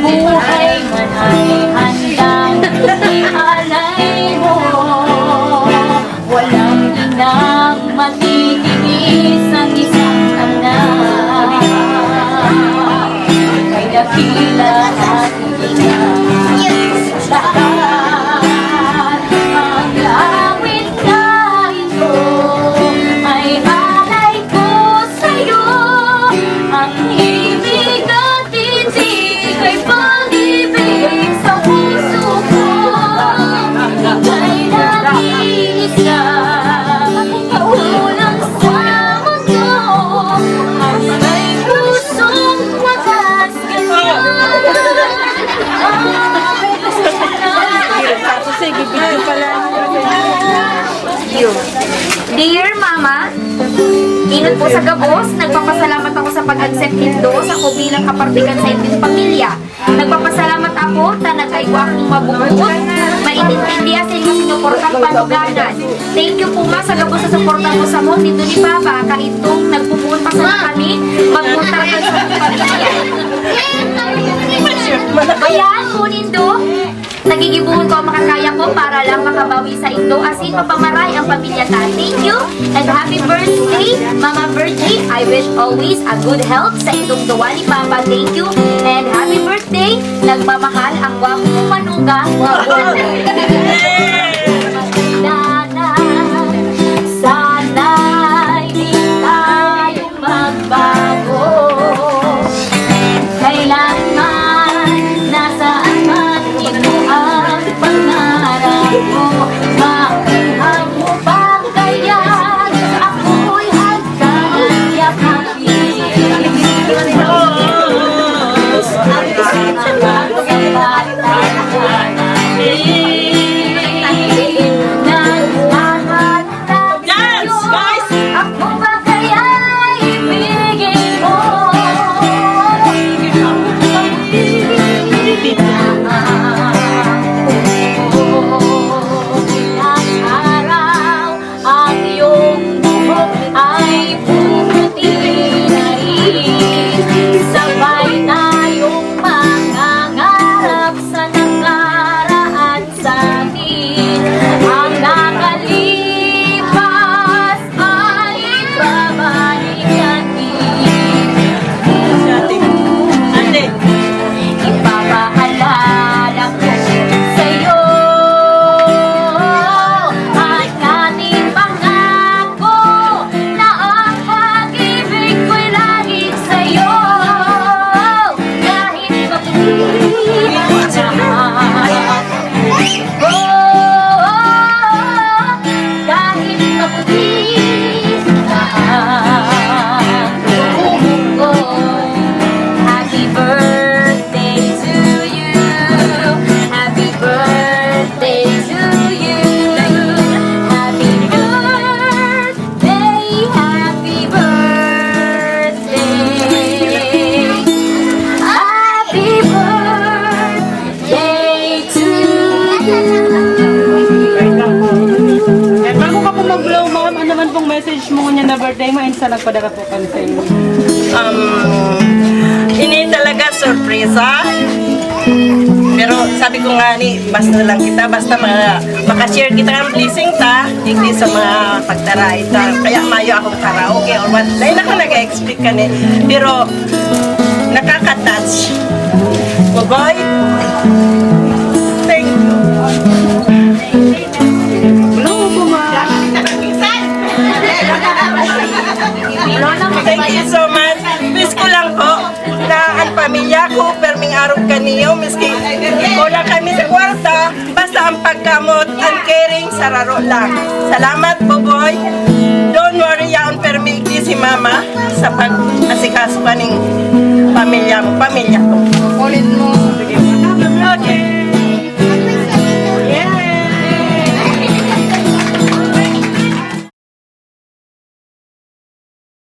Buhay man ay handang ialay mo, walang inang matitiis ang isang anak. Kay dakila at inang lahat ang awit na ito ay alay ko sa'yo. Ang ibig at titig ay pag-ibig sa puso ko. Ika'y nag-iisa, kaulang sa mundo. Ang may pusong wagas ganyan. Dear Mama, inot po sa gabos, nagpapasalamat ako sa pag-accept nindo sa ko bilang kapartikan sa inyong pamilya. Nagpapasalamat ako ta nagkaiwa akong mabubuot, maintindihan sa inyong sinuportang panuganan. Thank you po ma sa gabos sa suportan mo sa mo dito ni Papa, kahit itong nagpupuon pa sa kami, magpunta ka sa pamilya. Ayan po nindo, nagigibuhon ko ang makakaya ko para lang makabawi sa Indo asin mapamaray ang pamilya ta. Thank you and happy birthday, Mama Virgie. I wish always a good health sa Indong duwa ni Papa. Thank you and happy birthday. Nagmamahal ang wapo mong manugang. Sana'y di tayo magbago. Kailanman nasaan man ito ang pangarap mo. Makuha mo ba kaya ako'y hanggang yakapin? Ang birthday mo, and sa nagpadara po kami sa inyo. Ini talaga sorpresa. Pero sabi ko nga ni, basta lang kita, basta makashare kita ng blessing ta, hindi sa mga pagtaray ta. Kaya mayo akong karaoke or what. Dahil ako nag-explain ka ni. Pero nakaka-touch. Boy, thank you. Thank you so much. Miss ko lang po na ang pamilya ko, perming araw kaniyo, miski wala kami sa kwarta, basta ang pagkamot, ang caring, sararo lang. Salamat, Boboy. Don't worry, yaon perming si Mama sa pag-asikaso ka ng pamilya mo, pamilya ko.